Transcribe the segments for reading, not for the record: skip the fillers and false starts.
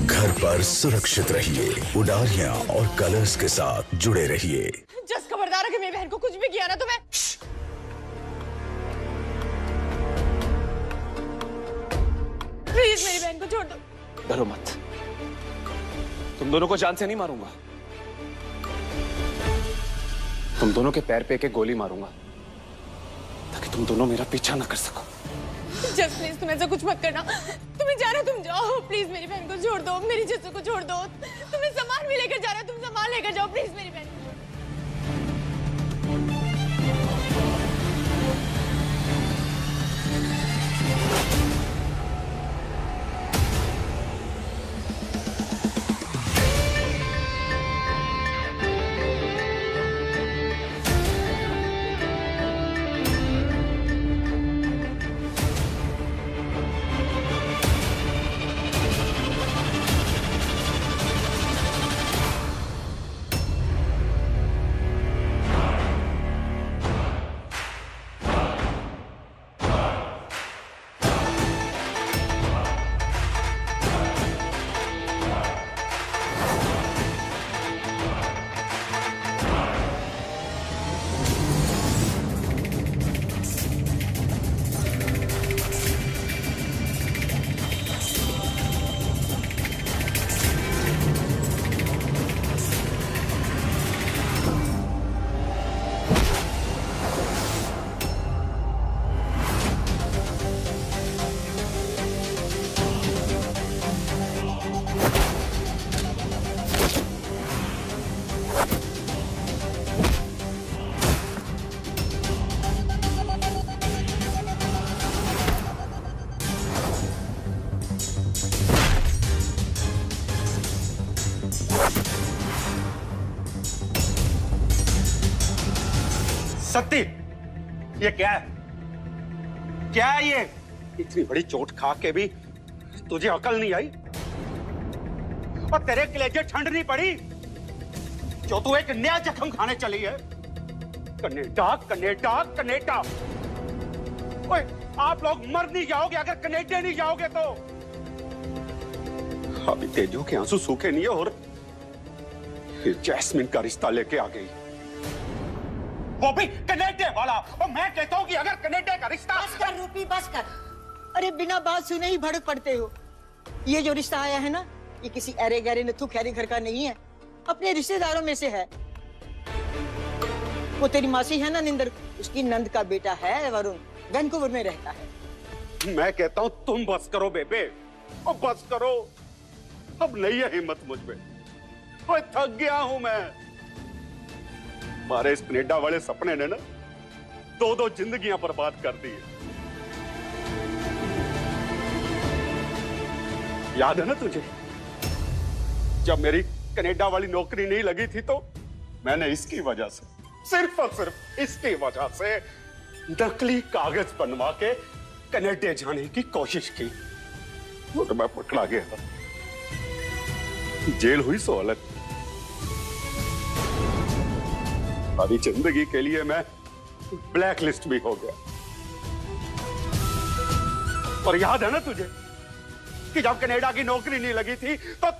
घर पर सुरक्षित रहिए। उडारियां और कलर्स के साथ जुड़े रहिए। जस्ट खबरदार है कि मेरी बहन को कुछ भी किया ना तो मैं प्लीज मेरी बहन को छोड़ दो। डरो मत, तुम दोनों को जान से नहीं मारूंगा। तुम दोनों के पैर पे एक गोली मारूंगा ताकि तुम दोनों मेरा पीछा ना कर सको। जस्ट प्लीज तुम ऐसा कुछ मत करना। तुम्हें जाना तुम जाओ, प्लीज मेरी बहन को छोड़ दो, मेरी जस्सू को छोड़ दो। तुम्हें सामान भी लेकर जाना, तुम सामान लेकर जाओ, प्लीज मेरी बहन को। सत्ती, ये क्या है? क्या है ये? इतनी बड़ी चोट खा के भी तुझे अकल नहीं आई? और तेरे कलेजे ठंड नहीं पड़ी जो तू एक नया जख्म खाने चली है? Canada, Canada, Canada. ओए, आप लोग मर नहीं जाओगे अगर कनेडा नहीं जाओगे तो। अभी तेजो के आंसू सूखे नहीं है और जैस्मिन का रिश्ता लेके आ गई, वो भी कनेडा वाला। और मैं कहता हूँ कि अगर कनेडा का रिश्ता। बस कर रूपी, बस कर। अरे बिना बात सुने ही भड़क पड़ते हो। ये जो रिश्ता आया है ना, ये किसी अरे गहरे नथु खैरी घर का नहीं है, अपने रिश्तेदारों में से है। वो तेरी मासी है ना निंदर, उसकी नंद का बेटा है वरुण, वैंकूवर में रहता है। मैं कहता हूँ तुम बस करो बेबे, और बस करो। अब नहीं है हिम्मत मुझ में, ओए थक गया हूं मैं। हमारे इस कनेडा वाले सपने ने ना दो जिंदगियां बर्बाद कर दी है। याद है ना तुझे, जब मेरी कनेडा वाली नौकरी नहीं लगी थी तो मैंने इसकी वजह से, सिर्फ और सिर्फ इसकी वजह से नकली कागज बनवा के कनेडा जाने की कोशिश की और मैं पकड़ा गया। जेल हुई सो अलग, अभी जिंदगी के लिए मैं ब्लैक लिस्ट भी हो गया। और याद है ना तुझे कि जब कनाडा की नौकरी नहीं लगी थी तो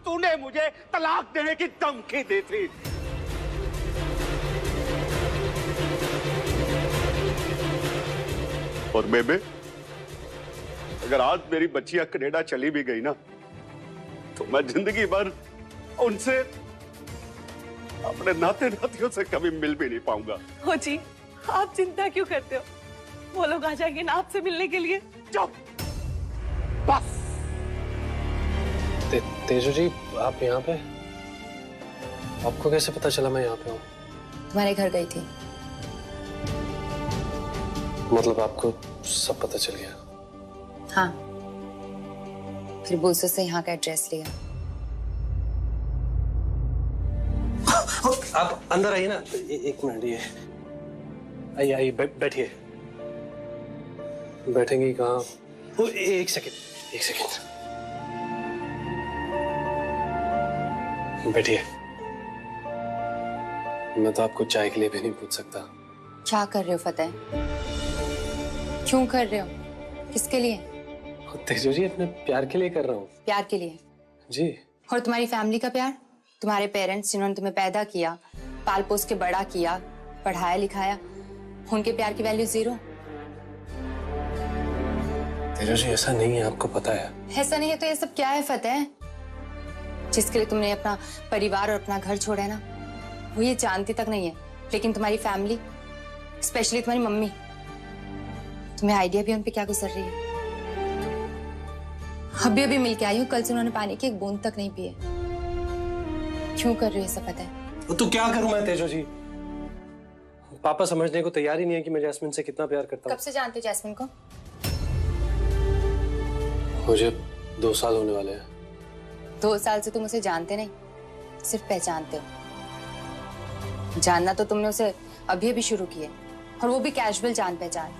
तूने मुझे तलाक देने की धमकी दी थी। और बेबे, अगर आज मेरी बच्चियां कनाडा चली भी गई ना तो मैं जिंदगी भर उनसे, अपने नाते नातियों से कभी मिल भी नहीं पाऊंगा। हो जी, आप चिंता क्यों करते हो? वो लोग आ जाएंगे ना आपसे मिलने के लिए। चुप, बस। तेजू जी, आप यहाँ पे? आपको कैसे पता चला मैं यहाँ पे हूँ? तुम्हारे घर गई थी। मतलब आपको सब पता चल गया? हाँ, फिर बुलसो से यहाँ का एड्रेस लिया। आप अंदर आइए ना, एक मिनट। ये आइए आइए, बैठिए। बैठेंगे कहाँ? एक सेकंड, एक सेकंड। बैठिए। मैं तो आपको चाय के लिए भी नहीं पूछ सकता। क्या कर रहे हो फतेह? क्यों कर रहे हो? किसके लिए? तेजो जी अपने प्यार के लिए कर रहा हूँ। प्यार के लिए? जी। और तुम्हारी फैमिली का प्यार, तुम्हारे पेरेंट्स जिन्होंने तुम्हें पैदा किया, पाल पोस के बड़ा किया, पढ़ाया लिखाया, उनके प्यार की वैल्यू जीरो? तेजो जी ऐसा नहीं है, आपको पता है। ऐसा नहीं है तो ये सब क्या है फतेह? जिसके लिए तुमने अपना परिवार और अपना घर छोड़ा है ना, वो ये जानती तक नहीं है। लेकिन तुम्हारी फैमिली, स्पेशली तुम्हारी मम्मी, तुम्हें आइडिया भी उन पे क्या गुजर रही है। अभी अभी मिलके आई हूँ, कल से उन्होंने पानी की एक बूंद तक नहीं पिए। क्यों कर रही है सब पता है? तो क्या करूं मैं तेजो जी? पापा समझने को तैयार ही नहीं है कि मैं जैस्मिन से कितना प्यार करता हूँ। कब से जानते हो जैस्मिन को? मुझे 2 साल होने वाले हैं। 2 साल से तुम उसे जानते नहीं, सिर्फ पहचानते हो। जानना तो तुमने उसे अभी अभी शुरू किया, और वो भी कैजुअल जान पहचान।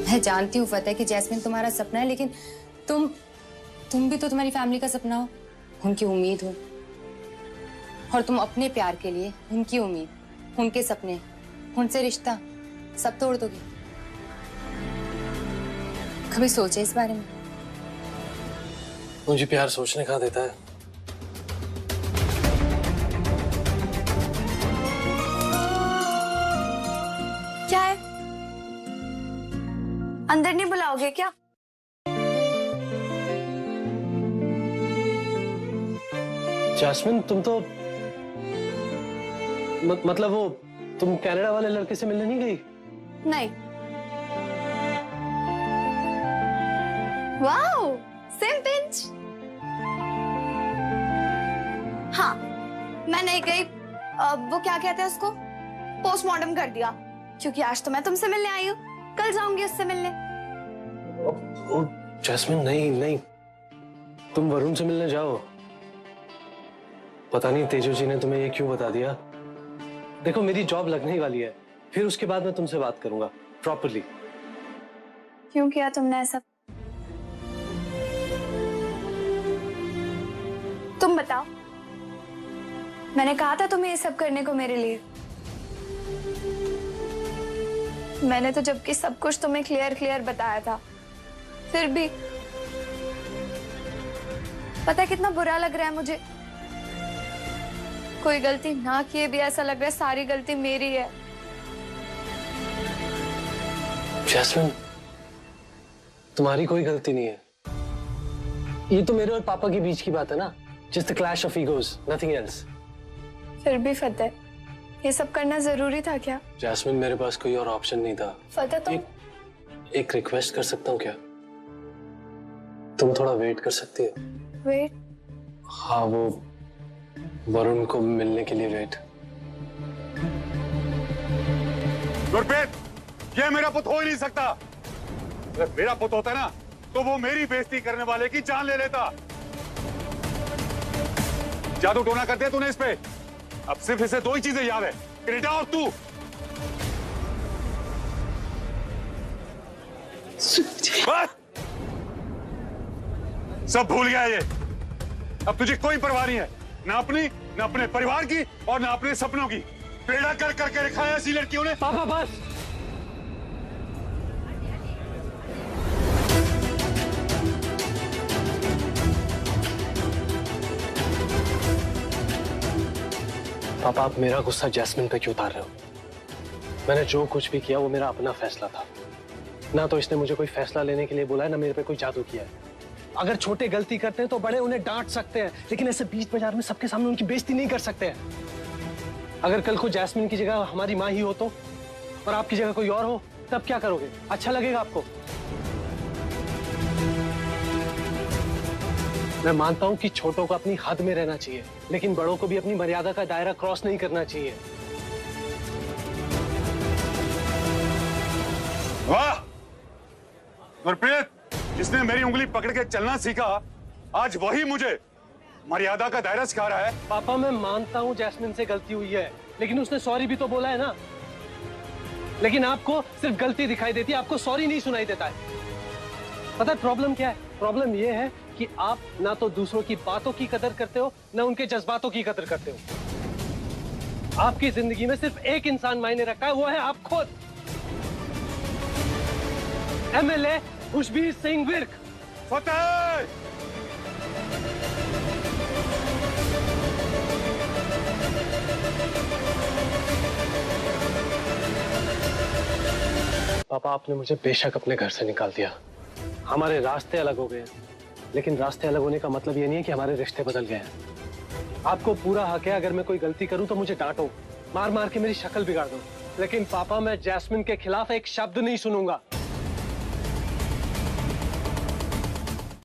मैं जानती हूँ फतेह कि जैस्मिन तुम्हारा सपना है, लेकिन तुम भी तो तुम्हारी फैमिली का सपना हो, उनकी उम्मीद हो। और तुम अपने प्यार के लिए उनकी उम्मीद, उनके सपने, उनसे रिश्ता सब तोड़ दोगे। कभी सोचे इस बारे में? मुझे प्यार सोचने कहाँ देता है। क्या है? अंदर नहीं बुलाओगे क्या? जैस्मिन तुम तो मतलब वो तुम कनाडा वाले लड़के से मिलने नहीं गई? नहीं। Wow, same pinch. हाँ, मैं नहीं गई। वो क्या कहते हैं उसको, पोस्टमार्टम कर दिया, क्योंकि आज तो मैं तुमसे मिलने आई हूँ, कल जाऊंगी उससे मिलने। जैस्मिन नहीं नहीं, तुम वरुण से मिलने जाओ। पता नहीं तेजो जी ने तुम्हें ये क्यों बता दिया। देखो मेरी जॉब लगने ही वाली है, फिर उसके बाद मैं तुमसे बात करूंगा प्रॉपर्ली। क्यों किया तुमने ऐसा? तुम बताओ। मैंने कहा था तुम्हें ये सब करने को मेरे लिए। मैंने तो जबकि सब कुछ तुम्हें क्लियर बताया था, फिर भी पता है कितना बुरा लग रहा है मुझे। कोई गलती ना किए भी ऐसा लग रहा है सारी गलती मेरी है। जैस्मिन तुम्हारी कोई गलती नहीं है, ये तो मेरे और पापा के बीच की बात है ना, just the clash of egos, nothing else. फिर भी फतेह, ये सब करना जरूरी था क्या? जैस्मिन मेरे पास कोई और ऑप्शन नहीं था। फतेह तुम एक रिक्वेस्ट कर सकता हूँ क्या? तुम थोड़ा वेट कर सकती हो? वेट? हाँ, वो वरुण को मिलने के लिए वेट। गुरप्रीत, ये मेरा पुत हो ही नहीं सकता। अगर मेरा पुत होता ना तो वो मेरी बेइज्जती करने वाले की जान ले लेता। जादू टोना कर दिया तूने इस पे। अब सिर्फ इसे 2 ही चीजें याद है, कनाडा और तू। बस सब भूल गया ये। अब तुझे कोई परवाह नहीं है, ना अपनी, ना अपने परिवार की और ना अपने सपनों की। पेड़ा कर करके रखा है ऐसी लड़कियों ने। पापा बस। पापा आप मेरा गुस्सा जैस्मिन पे क्यों उतार रहे हो? मैंने जो कुछ भी किया वो मेरा अपना फैसला था। ना तो इसने मुझे कोई फैसला लेने के लिए बोला है, ना मेरे पे कोई जादू किया है। अगर छोटे गलती करते हैं तो बड़े उन्हें डांट सकते हैं, लेकिन ऐसे बीच बाजार में सबके सामने उनकी बेइज्जती नहीं कर सकते हैं। अगर कल को जैस्मिन की जगह हमारी माँ ही हो तो, और आपकी जगह कोई और हो, तब क्या करोगे? अच्छा लगेगा आपको? मैं मानता हूं कि छोटों को अपनी हद में रहना चाहिए, लेकिन बड़ों को भी अपनी मर्यादा का दायरा क्रॉस नहीं करना चाहिए। वाह गुरप्रीत, जिसने मेरी उंगली पकड़ के चलना सीखा, आज वही मुझे मर्यादा का दायरा सिखा रहा है। पापा मैं मानता हूं जैस्मिन से गलती हुई है, लेकिन उसने सॉरी भी तो बोला है ना। लेकिन आपको सिर्फ गलती दिखाई देती है, आपको सॉरी नहीं सुनाई देता है। पता है प्रॉब्लम क्या है? प्रॉब्लम यह है कि आप ना तो दूसरों की बातों की कदर करते हो, ना उनके जज्बातों की कदर करते हो। आपकी जिंदगी में सिर्फ एक इंसान मायने रखता है, वो है आप खुद। एमएलए खुशबीर सिंह विर्क। फतेह! पापा, आपने मुझे बेशक अपने घर से निकाल दिया, हमारे रास्ते अलग हो गए, लेकिन रास्ते अलग होने का मतलब ये नहीं है कि हमारे रिश्ते बदल गए हैं। आपको पूरा हक है, अगर मैं कोई गलती करूं तो मुझे डांटो, मार मार के मेरी शक्ल बिगाड़ दो, लेकिन पापा मैं जैस्मिन के खिलाफ एक शब्द नहीं सुनूंगा।